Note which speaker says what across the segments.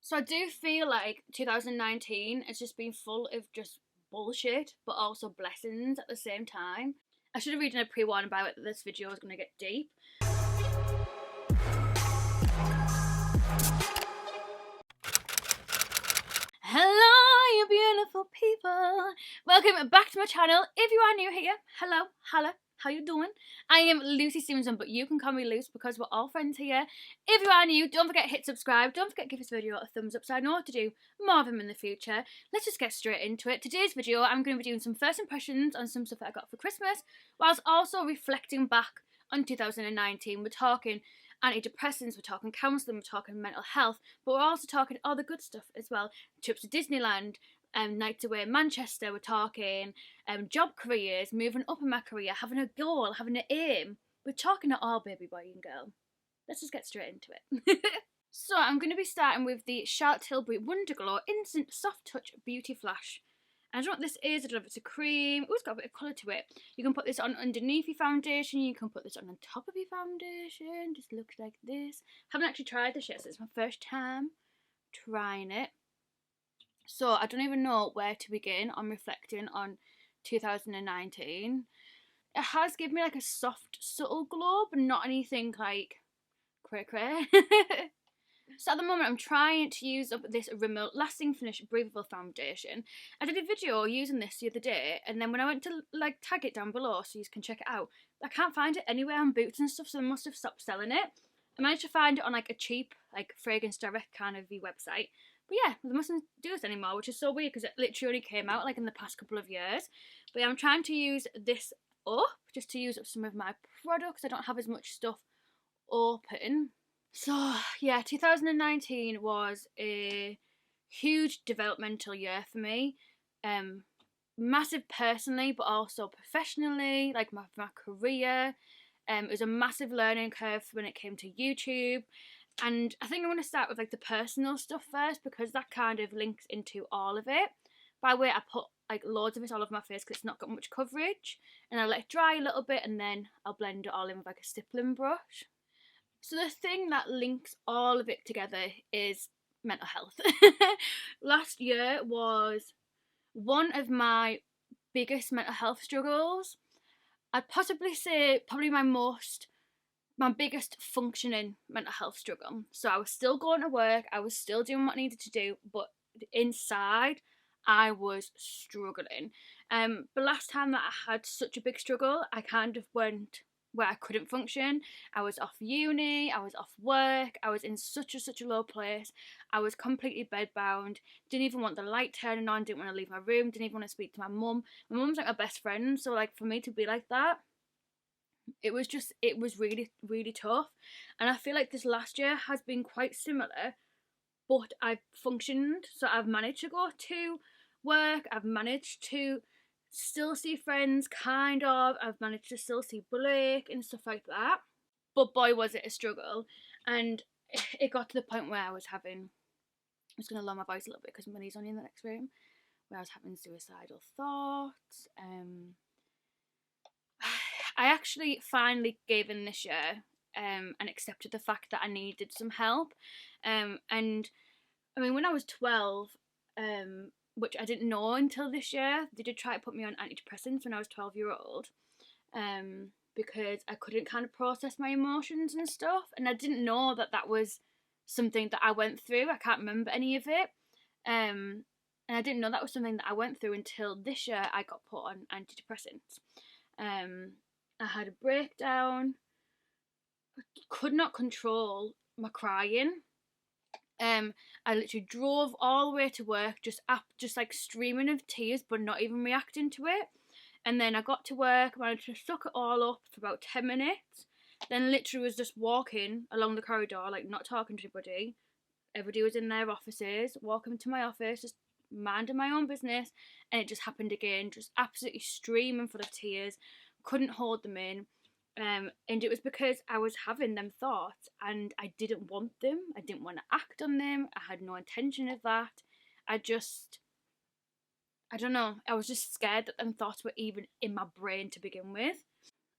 Speaker 1: So I do feel like 2019 has just been full of just bullshit, but also blessings at the same time. I should have read in a pre-warning about it that this video is going to get deep. Hello, you beautiful people. Welcome back to my channel. If you are new here, hello, holla, how you doing? I am Luce Stephenson, but you can call me Luce because we're all friends here. If you are new, don't forget to hit subscribe. Don't forget to give this video a thumbs up so I know what to do more of them in the future. Let's just get straight into it. Today's video, I'm going to be doing some first impressions on some stuff that I got for Christmas, whilst also reflecting back on 2019. We're talking antidepressants, we're talking counselling, we're talking mental health, but we're also talking all the good stuff as well. Trips to Disneyland, nights away in Manchester, we're talking job careers, moving up in my career, having a goal, having an aim. We're talking it all, baby boy and girl. Let's just get straight into it. So I'm going to be starting with the Charlotte Tilbury Wonder Glow Instant Soft Touch Beauty Flash. I don't know what this is. I don't know if it's a cream. Oh, it's got a bit of colour to it. You can put this on underneath your foundation. You can put this on top of your foundation. Just looks like this. Haven't actually tried this yet, so it's my first time trying it. So I don't even know where to begin on reflecting on 2019. It has given me like a soft, subtle glow, but not anything like cray. So at the moment I'm trying to use up this Rimmel Lasting Finish Breathable Foundation. I did a video using this the other day, and then when I went to like tag it down below so you can check it out, I can't find it anywhere on Boots and stuff, so they must have stopped selling it. I managed to find it on like a cheap like Fragrance Direct kind of website. But yeah, they mustn't do this anymore, which is so weird because it literally only came out like in the past couple of years. But yeah, I'm trying to use this up just to use up some of my products. I don't have as much stuff open. So yeah, 2019 was a huge developmental year for me. Massive personally, but also professionally, like my career. It was a massive learning curve when it came to YouTube. And I think I want to start with like the personal stuff first, because that kind of links into all of it. By the way, I put like loads of it all over my face because it's not got much coverage, and I let it dry a little bit, and then I'll blend it all in with like a stippling brush. So the thing that links all of it together is mental health. Last year was one of my biggest mental health struggles. I'd possibly say probably my biggest functioning mental health struggle. So I was still going to work, I was still doing what I needed to do, but inside I was struggling. But last time that I had such a big struggle, I kind of went where I couldn't function. I was off uni, I was off work, I was in such a low place. I was completely bedbound, didn't even want the light turning on, didn't want to leave my room, didn't even want to speak to my mum. My mum's like my best friend, so like for me to be like that, it was really tough. And I feel like this last year has been quite similar, but I've functioned. So I've managed to go to work, I've managed to still see friends, kind of. I've managed to still see Blake and stuff like that. But boy, was it a struggle. And it got to the point where I was having, I'm just going to lower my voice a little bit because Millie's only in the next room, where I was having suicidal thoughts. I actually finally gave in this year and accepted the fact that I needed some help. And I mean, when I was 12, which I didn't know until this year, they did try to put me on antidepressants when I was 12-year-old, because I couldn't kind of process my emotions and stuff, and I didn't know that that was something that I went through. I can't remember any of it, and I didn't know that was something that I went through until this year I got put on antidepressants. I had a breakdown, could not control my crying. I literally drove all the way to work, just like streaming of tears, but not even reacting to it. And then I got to work, managed to suck it all up for about 10 minutes. Then literally was just walking along the corridor, like not talking to anybody. Everybody was in their offices, walking to my office, just minding my own business. And it just happened again, just absolutely streaming full of tears. Couldn't hold them in. And it was because I was having them thoughts and I didn't want them. I didn't want to act on them. I had no intention of that. I don't know. I was just scared that them thoughts were even in my brain to begin with.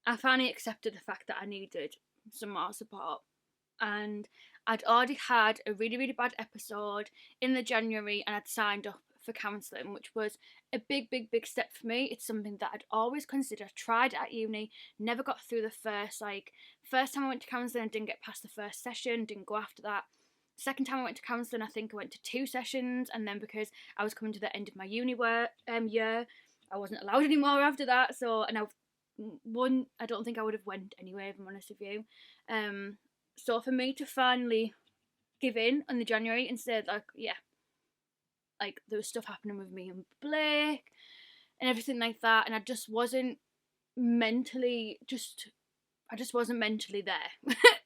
Speaker 1: I finally accepted the fact that I needed some more support. and I'd already had a really, really bad episode in the January, and I'd signed up for counselling, which was a big, big, big step for me. It's something that I'd always considered. Tried at uni, never got through the first time I went to counselling, I didn't get past the first session, didn't go after that. Second time I went to counselling, I think I went to 2 sessions, and then because I was coming to the end of my uni year, I wasn't allowed anymore after that. So, and I don't think I would have went anyway, if I'm honest with you. So for me to finally give in the January and say like there was stuff happening with me and Blake and everything like that, and I just wasn't mentally there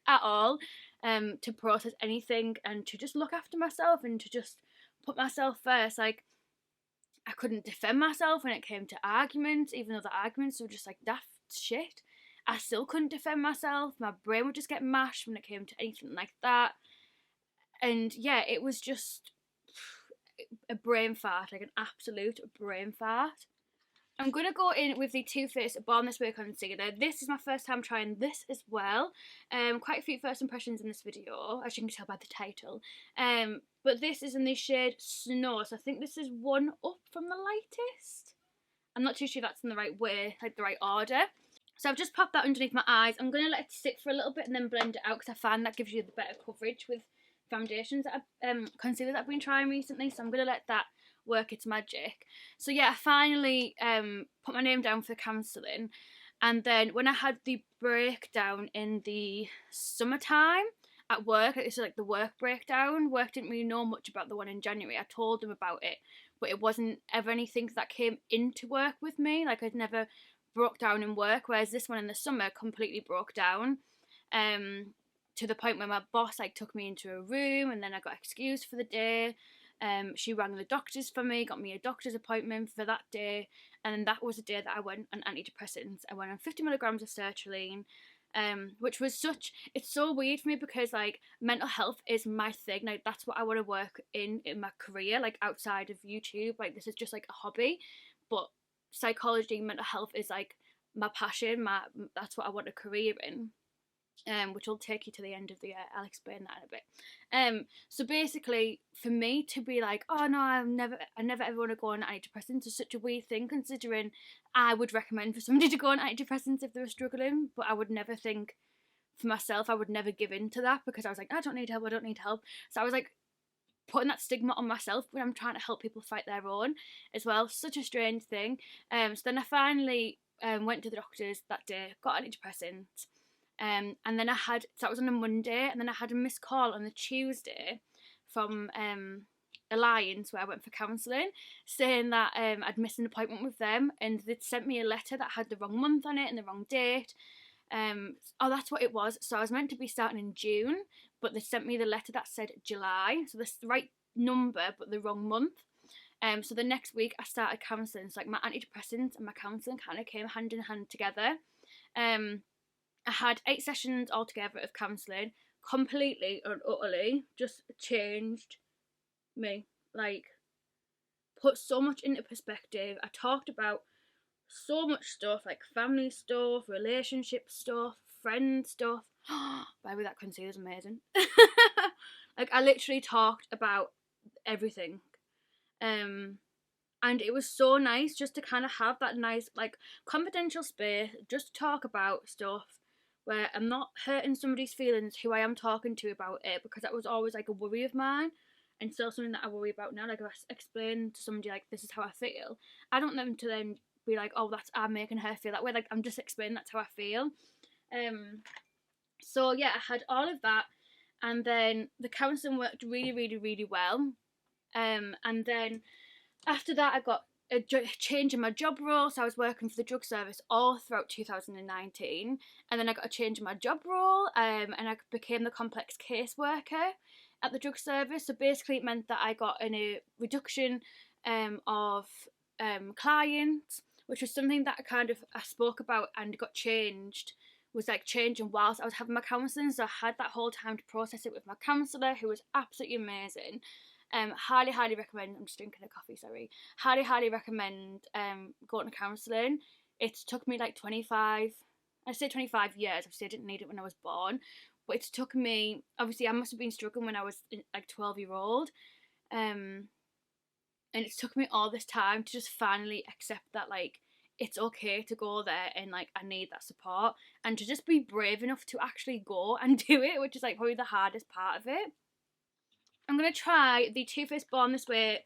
Speaker 1: at all to process anything and to just look after myself and to just put myself first. Like, I couldn't defend myself when it came to arguments, even though the arguments were just like daft shit. I still couldn't defend myself. My brain would just get mashed when it came to anything like that. And yeah, it was just a brain fart, like an absolute brain fart. I'm going to go in with the Too Faced Born This Way concealer. This is my first time trying this as well. Quite a few first impressions in this video, as you can tell by the title. But this is in the shade Snow, so I think this is one up from the lightest. I'm not too sure that's in the right way, like the right order. So I've just popped that underneath my eyes. I'm going to let it sit for a little bit and then blend it out, because I find that gives you the better coverage with foundations that concealers that I've been trying recently. So I'm going to let that work its magic. So yeah, I finally put my name down for counselling, and then when I had the breakdown in the summertime at work, this is like the work breakdown. Work didn't really know much about the one in January. I told them about it, but it wasn't ever anything that came into work with me. Like, I'd never broke down in work, whereas this one in the summer completely broke down. To the point where my boss like took me into a room, and then I got excused for the day. She rang the doctors for me, got me a doctor's appointment for that day, and then that was the day that I went on antidepressants. I went on 50 milligrams of sertraline, which was it's so weird for me, because like mental health is my thing. Like, that's what I want to work in my career, like outside of YouTube. Like, this is just like a hobby, but psychology, mental health is like my passion. That's what I want a career in. Which will take you to the end of the year. I'll explain that in a bit. So basically, for me to be like, oh no, I never ever want to go on antidepressants is such a weird thing, considering I would recommend for somebody to go on antidepressants if they were struggling, but I would never think for myself, I would never give in to that, because I was like, I don't need help. So I was like putting that stigma on myself when I'm trying to help people fight their own as well. Such a strange thing. So then I finally went to the doctors that day, got antidepressants. And then so that was on a Monday, and then I had a missed call on the Tuesday from Alliance, where I went for counselling, saying that I'd missed an appointment with them, and they'd sent me a letter that had the wrong month on it and the wrong date. That's what it was. So I was meant to be starting in June, but they sent me the letter that said July, so this is the right number but the wrong month. So the next week I started counselling. So like my antidepressants and my counselling kind of came hand in hand together. I had 8 sessions altogether of counselling, completely and utterly just changed me. Like, put so much into perspective. I talked about so much stuff, like family stuff, relationship stuff, friend stuff. By the way, that concealer is amazing. Like, I literally talked about everything. And it was so nice just to kind of have that nice, like, confidential space, just to talk about stuff where I'm not hurting somebody's feelings who I am talking to about it, because that was always like a worry of mine, and still something that I worry about now. Like, if I explain to somebody like, this is how I feel, I don't want them to then be like, oh, I'm making her feel that way. Like, I'm just explaining that's how I feel. So yeah, I had all of that, and then the counselling worked really, really, really well. And then after that, I got a change in my job role. So I was working for the drug service all throughout 2019, and then I got a change in my job role, and I became the complex caseworker at the drug service. So basically it meant that I got a reduction of clients, which was something that I spoke about and got changed, was like changing whilst I was having my counselling. So I had that whole time to process it with my counsellor, who was absolutely amazing. Highly, highly recommend. I'm just drinking a coffee, sorry. Highly, highly recommend going to counselling. It took me like 25 years. Obviously, I didn't need it when I was born, but it's took me, obviously I must have been struggling when I was like 12-year-old, and it's took me all this time to just finally accept that like it's okay to go there and like I need that support, and to just be brave enough to actually go and do it, which is like probably the hardest part of it. I'm going to try the Too Faced Born This Way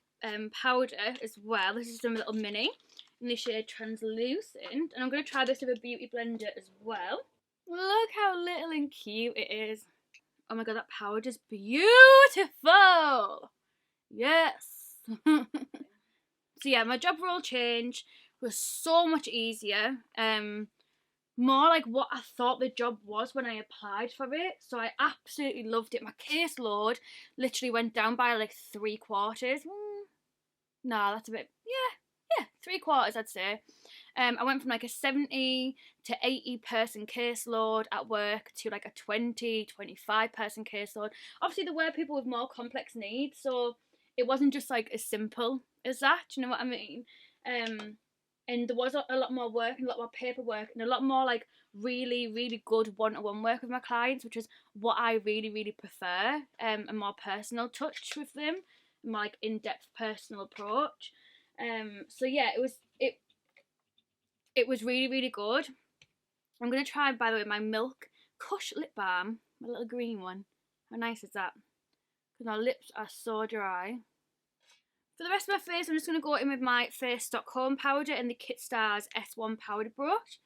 Speaker 1: powder as well. This is a little mini in the shade Translucent, and I'm going to try this with a beauty blender as well. Look how little and cute it is. Oh my god, that powder is beautiful. Yes. So yeah, my job role change was so much easier. More like what I thought the job was when I applied for it. So I absolutely loved it. My caseload literally went down by like 3/4. Nah, that's a bit, yeah, 3/4 I'd say. I went from like a 70 to 80 person caseload at work to like a 20-25 person caseload. Obviously there were people with more complex needs, so it wasn't just like as simple as that, you know what I mean? And there was a lot more work and a lot more paperwork and a lot more like really, really good one-to-one work with my clients, which is what I really, really prefer. A more personal touch with them, a more like in-depth personal approach. So yeah, it was really, really good. I'm gonna try, by the way, my Milk Kush lip balm, my little green one. How nice is that? Because my lips are so dry. For the rest of my face, I'm just going to go in with my Face Stockholm powder and the Kit Stars S1 powder brush.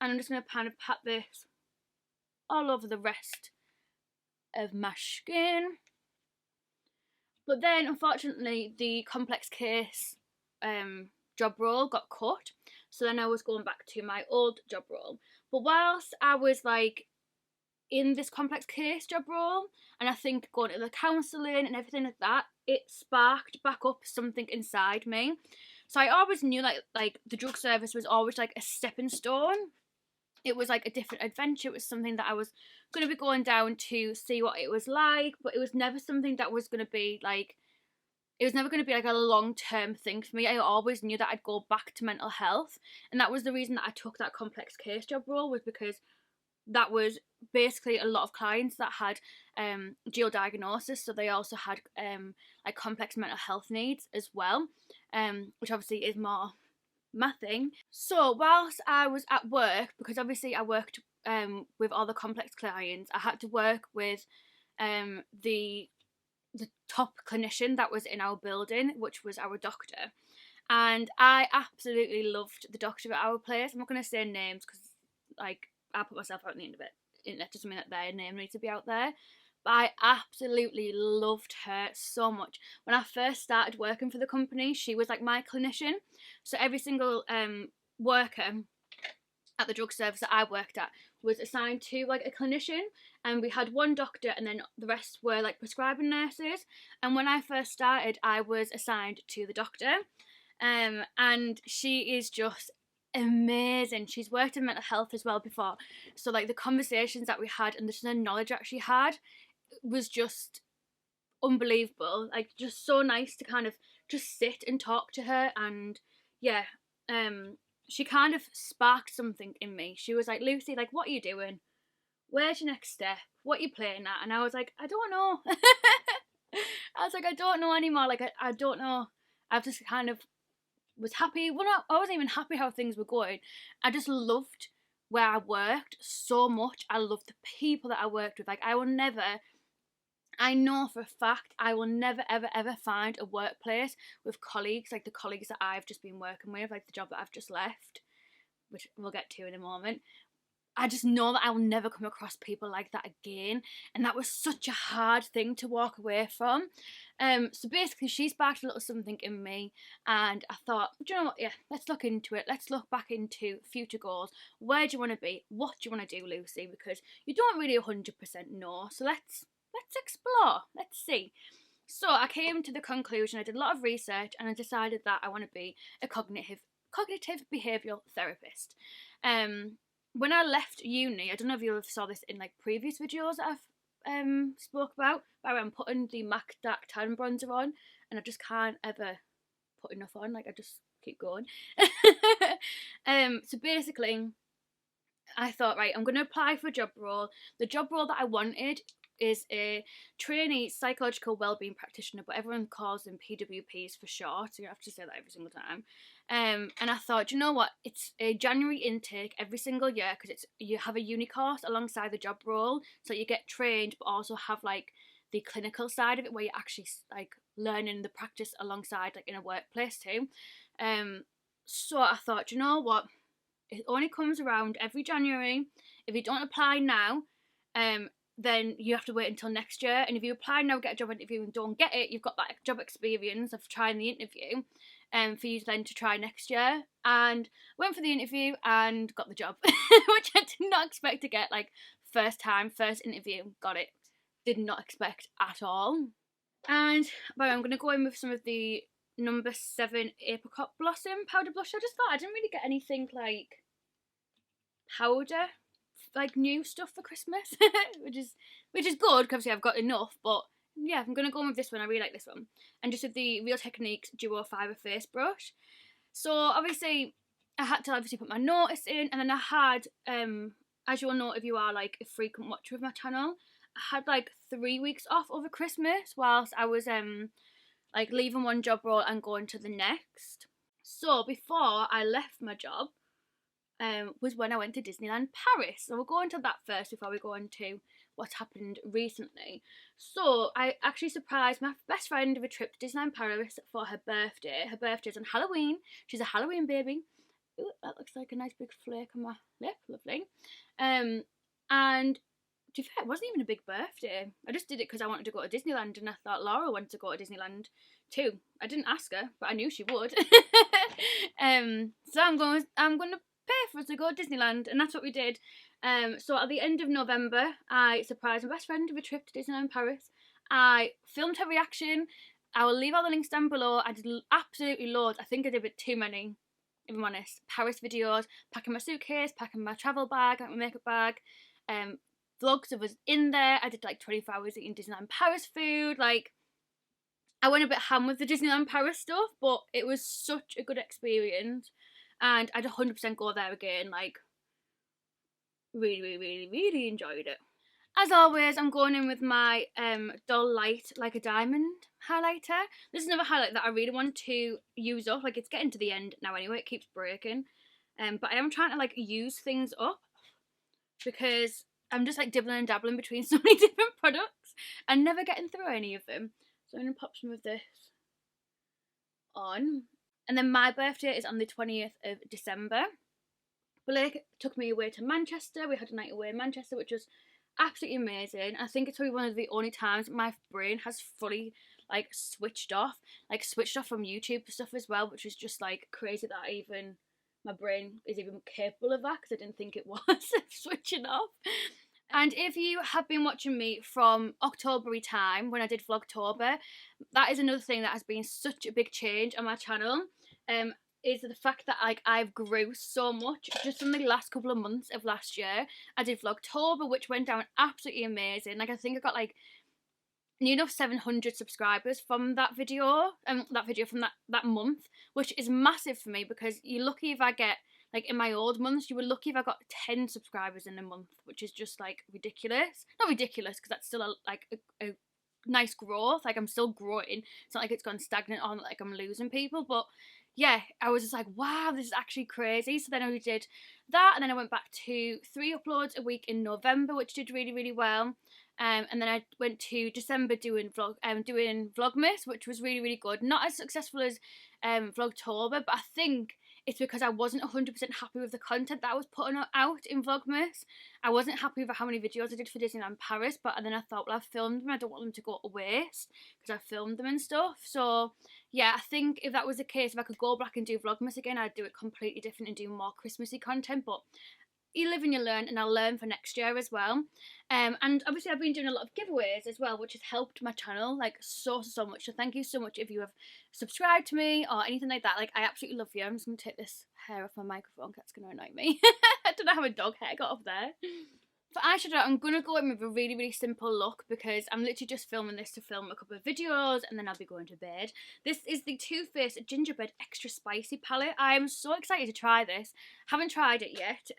Speaker 1: And I'm just going to kind of pat this all over the rest of my skin. But then, unfortunately, the complex case job role got cut. So then I was going back to my old job role. But whilst I was like in this complex case job role, and I think going to the counselling and everything like that, it sparked back up something inside me. So I always knew like the drug service was always like a stepping stone. It was like a different adventure. It was something that I was going to be going down to see what it was like, but it was never something that was going to be like, it was never going to be like a long-term thing for me. I always knew that I'd go back to mental health, and that was the reason that I took that complex case job role, was because that was basically a lot of clients that had dual diagnosis, so they also had like complex mental health needs as well, which obviously is more my thing. So whilst I was at work, because obviously I worked with all the complex clients, I had to work with the top clinician that was in our building, which was our doctor, and I absolutely loved the doctor at our place. I'm not going to say names because like I put myself out in the internet, doesn't mean that their name needs to be out there. But I absolutely loved her so much. When I first started working for the company, she was like my clinician. So every single worker at the drug service that I worked at was assigned to like a clinician, and we had one doctor and then the rest were like prescribing nurses. And when I first started, I was assigned to the doctor, and she is just amazing. She's worked in mental health as well before, so like the conversations that we had and the knowledge that she had was just unbelievable. Like just so nice to kind of just sit and talk to her. And yeah, she kind of sparked something in me. She was like, Lucy, like, what are you doing? Where's your next step? What are you playing at? And I was like, I don't know. I was like, I don't know anymore. Like, I don't know. I've just kind of was happy. Well, I wasn't even happy how things were going. I just loved where I worked so much. I loved the people that I worked with. Like, I know for a fact I will never, ever, ever find a workplace with colleagues like the colleagues that I've just been working with, like the job that I've just left, which we'll get to in a moment. I just know that I will never come across people like that again, and that was such a hard thing to walk away from. So basically she sparked a little something in me, and I thought, do you know what, yeah, let's look into it. Let's look back into future goals. Where do you want to be? What do you want to do, Lucy? Because you don't really 100% know, so let's explore, let's see. So I came to the conclusion, I did a lot of research, and I decided that I want to be a cognitive behavioural therapist. When I left uni, I don't know if you saw this in like previous videos that I've spoke about, but I'm putting the MAC Dark Tan bronzer on, and I just can't ever put enough on, like I just keep going. So basically, I thought, right, I'm going to apply for a job role. The job role that I wanted is a trainee psychological wellbeing practitioner, but everyone calls them PWPs for short, so you have to say that every single time. And I thought, you know what, it's a January intake every single year, because you have a uni course alongside the job role, so you get trained but also have like the clinical side of it where you're actually like learning the practice alongside like in a workplace too. So I thought, you know what, it only comes around every January. If you don't apply now, then you have to wait until next year. And if you apply now, get a job interview and don't get it, you've got that job experience of trying the interview, for you then to try next year. And went for the interview and got the job, which I did not expect to get. Like, first interview, got it. Did not expect at all. And I'm going to go in with some of the number 7 Apricot Blossom powder blush. I just thought I didn't really get anything like powder, like new stuff for Christmas, which is good, because obviously I've got enough. But yeah, I'm gonna go in with this one. I really like this one, and just with the Real Techniques Duo Fibre Face Brush. So obviously I had to put my notice in, and then I had, as you'll know if you are like a frequent watcher of my channel, I had like 3 weeks off over Christmas whilst I was like leaving one job role and going to the next. So before I left my job, was when I went to Disneyland Paris. So we'll go into that first before we go into what's happened recently. So I actually surprised my best friend with a trip to Disneyland Paris for her birthday. Her birthday's on Halloween. She's a Halloween baby. Ooh, that looks like a nice big flake on my lip. Lovely. And to be fair, it wasn't even a big birthday. I just did it because I wanted to go to Disneyland, and I thought Laura wanted to go to Disneyland too. I didn't ask her, but I knew she would. So I'm going to pay for us to go to Disneyland, and that's what we did. So at the end of November, I surprised my best friend with a trip to Disneyland Paris. I filmed her reaction. I will leave all the links down below. I did absolutely loads. I think I did a bit too many, if I'm honest. Paris videos, packing my suitcase, packing my travel bag, like my makeup bag. Vlogs of us in there. I did like 24 hours eating Disneyland Paris food. Like, I went a bit ham with the Disneyland Paris stuff, but it was such a good experience, and I'd 100% go there again. Like, really, really, really, really enjoyed it. As always, I'm going in with my Dull Light Like a Diamond highlighter. This is another highlight that I really want to use up. Like, it's getting to the end now anyway. It keeps breaking. But I am trying to like use things up, because I'm just like dibbling and dabbling between so many different products and never getting through any of them. So I'm going to pop some of this on. And then my birthday is on the 20th of December. Blake took me away to Manchester. We had a night away in Manchester, which was absolutely amazing. I think it's probably one of the only times my brain has fully like switched off from YouTube stuff as well, which is just like crazy that even my brain is even capable of that, because I didn't think it was switching off. And if you have been watching me from October time, when I did Vlogtober, that is another thing that has been such a big change on my channel, is the fact that like I've grew so much just in the last couple of months of last year. I did Vlogtober, which went down absolutely amazing. Like, I think I got like near enough 700 subscribers from that video, from that month, which is massive for me, because you're lucky if I get, like in my old months, you were lucky if I got 10 subscribers in a month, which is just like ridiculous. Not ridiculous, because that's still a nice growth. Like, I'm still growing. It's not like it's gone stagnant or like I'm losing people, but yeah, I was just like, wow, this is actually crazy. So then I did that, and then I went back to 3 uploads a week in November, which did really, really well. And then I went to December doing Vlogmas, which was really, really good. Not as successful as Vlogtober, but I think it's because I wasn't 100% happy with the content that I was putting out in Vlogmas. I wasn't happy with how many videos I did for Disneyland Paris, but then I thought, well, I've filmed them, I don't want them to go to waste, because I filmed them and stuff. So yeah, I think if that was the case, if I could go back and do Vlogmas again, I'd do it completely different and do more Christmassy content. But you live and you learn, and I'll learn for next year as well. And obviously I've been doing a lot of giveaways as well, which has helped my channel like so much. So thank you so much if you have subscribed to me or anything like that. Like, I absolutely love you. I'm just going to take this hair off my microphone, 'cause that's going to annoy me. I don't know how a dog hair got up there. For eyeshadow, I'm going to go in with a really, really simple look because I'm literally just filming this to film a couple of videos and then I'll be going to bed. This is the Too Faced Gingerbread Extra Spicy palette. I am so excited to try this. Haven't tried it yet.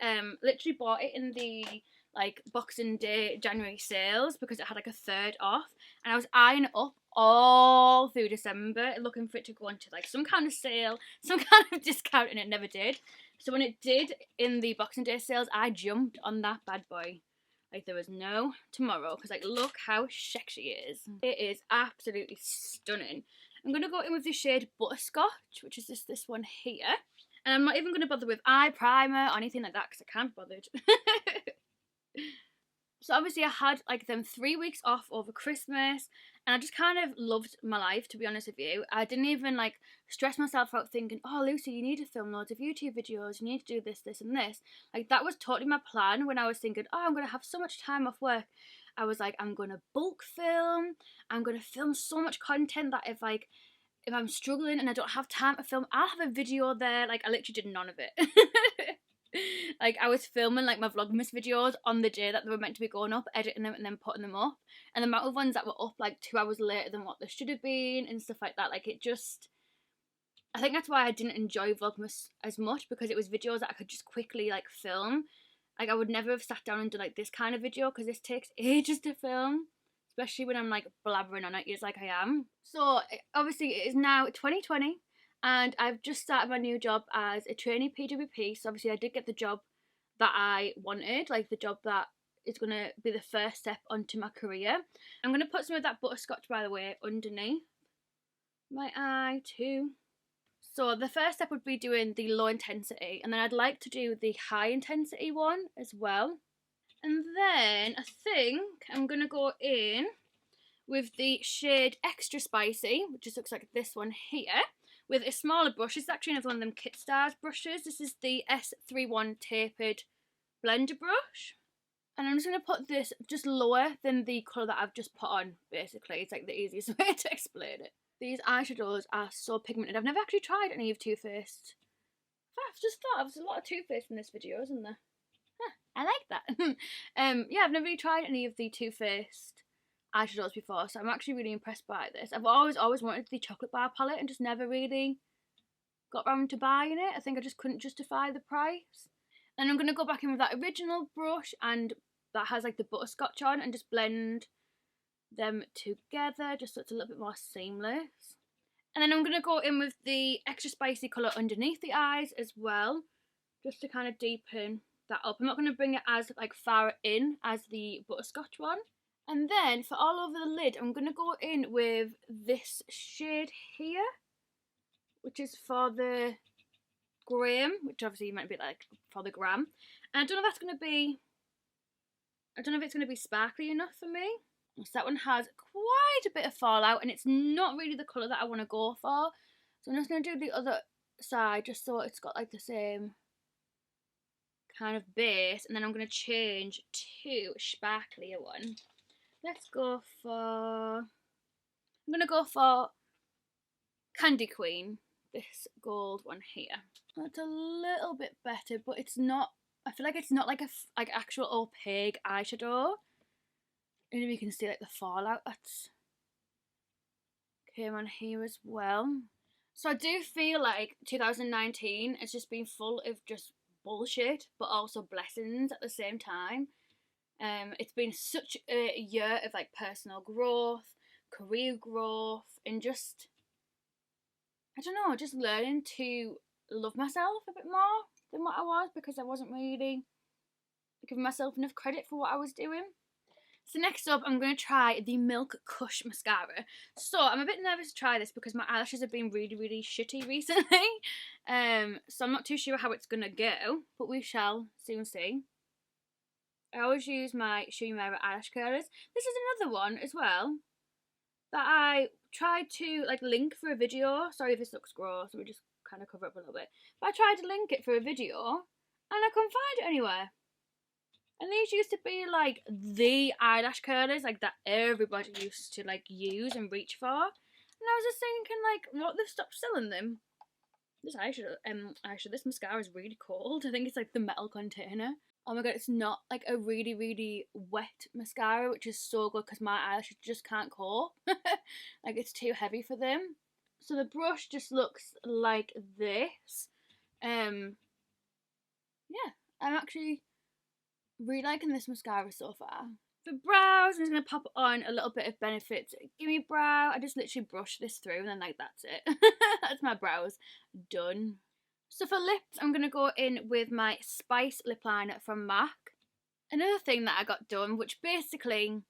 Speaker 1: Literally bought it in the like Boxing Day January sales because it had like a third off, and I was eyeing it up all through December looking for it to go into like some kind of sale, some kind of discount, and it never did. So when it did in the Boxing Day sales, I jumped on that bad boy like there was no tomorrow, because like look how sexy it is. It is absolutely stunning. I'm going to go in with the shade Butterscotch, which is just this one here. And I'm not even going to bother with eye primer or anything like that because I can't be bothered. So obviously I had like them 3 weeks off over Christmas, and I just kind of loved my life, to be honest with you. I didn't even like stress myself out thinking, oh Lucy, you need to film loads of YouTube videos, you need to do this, this and this. Like that was totally my plan when I was thinking, oh, I'm going to have so much time off work. I was like, I'm going to bulk film, I'm going to film so much content that if I'm struggling and I don't have time to film, I'll have a video there. Like I literally did none of it. Like I was filming like my Vlogmas videos on the day that they were meant to be going up, editing them and then putting them up, and the amount of ones that were up like 2 hours later than what they should have been and stuff like that, like it just, I think that's why I didn't enjoy Vlogmas as much, because it was videos that I could just quickly like film. Like I would never have sat down and done like this kind of video because this takes ages to film, especially when I'm like blabbering on it years like I am. So obviously it is now 2020 and I've just started my new job as a trainee PWP. So obviously I did get the job that I wanted, like the job that is going to be the first step onto my career. I'm going to put some of that butterscotch, by the way, underneath my eye too. So the first step would be doing the low intensity, and then I'd like to do the high intensity one as well. And then I think I'm going to go in with the shade Extra Spicy, which just looks like this one here, with a smaller brush. It's actually another one of them Kit Stars brushes. This is the S31 tapered blender brush. And I'm just going to put this just lower than the colour that I've just put on, basically. It's like the easiest way to explain it. These eyeshadows are so pigmented. I've never actually tried any of Too Faced. I've just thought there's a lot of Too Faced in this video, isn't there? Huh, I like that. Yeah, I've never really tried any of the Too Faced eyeshadows before, so I'm actually really impressed by this. I've always wanted the chocolate bar palette and just never really got around to buying it. I think I just couldn't justify the price. And I'm going to go back in with that original brush and that has like the butterscotch on and just blend them together just so it's a little bit more seamless. And then I'm going to go in with the Extra Spicy colour underneath the eyes as well, just to kind of deepen that up. I'm not going to bring it as like far in as the butterscotch one. And then for all over the lid, I'm going to go in with this shade here, which is for the Graham, which obviously might be like for the gram. And I don't know if that's going to be, I don't know if it's going to be sparkly enough for me. So that one has quite a bit of fallout and it's not really the colour that I want to go for. So I'm just going to do the other side just so it's got like the same kind of base. And then I'm going to change to a sparklier one. Let's go for, I'm going to go for Candy Queen, this gold one here. That's a little bit better, but it's not, I feel like it's not like a like actual opaque eyeshadow. And you can see like the fallout that's came on here as well. So I do feel like 2019 has just been full of just bullshit, but also blessings at the same time. It's been such a year of like personal growth, career growth, and just, I don't know, just learning to love myself a bit more than what I was, because I wasn't really giving myself enough credit for what I was doing. So next up, I'm going to try the Milk Kush mascara. So I'm a bit nervous to try this because my eyelashes have been really, really shitty recently. So I'm not too sure how it's going to go, but we shall soon see. I always use my Shumira eyelash curlers. This is another one as well that I tried to like link for a video. Sorry if this looks gross, we just kind of cover up a little bit. But I tried to link it for a video and I couldn't find it anywhere. And these used to be like the eyelash curlers like that everybody used to like use and reach for. And I was just thinking like, what, they've stopped selling them? This eyeshadow, this mascara is really cold. I think it's like the metal container. Oh my god, it's not like a really, really wet mascara, which is so good because my eyelashes just can't cope. Like, it's too heavy for them. So the brush just looks like this. Yeah, I'm actually really liking this mascara so far. For brows, I'm just going to pop on a little bit of Benefit Gimme Brow. I just literally brush this through and then like that's it. That's my brows done. So for lips, I'm going to go in with my Spice lip liner from MAC. Another thing that I got done, which basically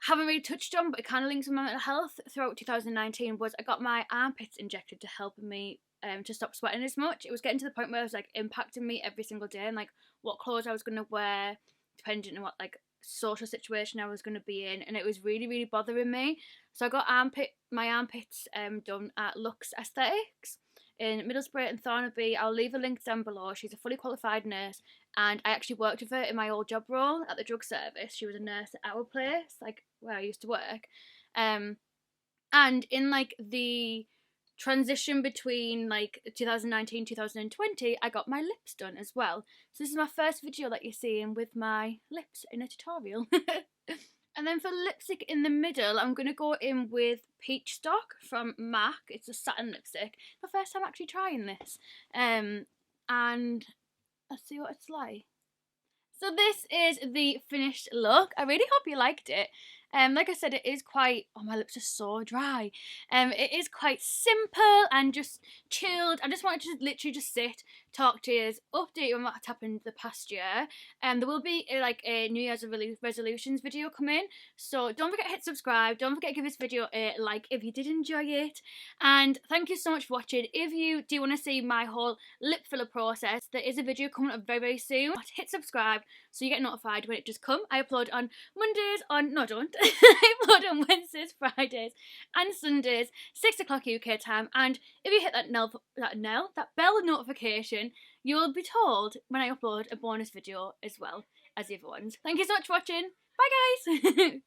Speaker 1: haven't really touched on, but it kind of links with my mental health throughout 2019, was I got my armpits injected to help me to stop sweating as much. It was getting to the point where it was like impacting me every single day, and like what clothes I was going to wear, depending on what like social situation I was going to be in, and it was really, really bothering me. So I got my armpits done at Luce Aesthetics in Middlesbrough and Thornaby. I'll leave a link down below. She's a fully qualified nurse, and I actually worked with her in my old job role at the drug service. She was a nurse at our place, like where I used to work. And in like the transition between like 2019 2020, I got my lips done as well. So this is my first video that you're seeing with my lips in a tutorial. And then for lipstick in the middle, I'm going to go in with Peach Stock from MAC. It's a satin lipstick. The first time actually trying this. And let's see what it's like. So this is the finished look. I really hope you liked it. Like I said, it is quite, oh my lips are so dry. It is quite simple and just chilled. I just wanted to literally just sit, talk to you, update you on what's happened the past year. There will be like a New Year's resolutions video coming. So don't forget to hit subscribe. Don't forget to give this video a like if you did enjoy it. And thank you so much for watching. If you do want to see my whole lip filler process, there is a video coming up very, very soon. Hit subscribe so you get notified when it just comes. I upload on Mondays, no don't. I upload on Wednesdays, Fridays and Sundays, 6 o'clock UK time, and if you hit that bell notification, you'll be told when I upload a bonus video as well as the other ones. Thank you so much for watching. Bye guys!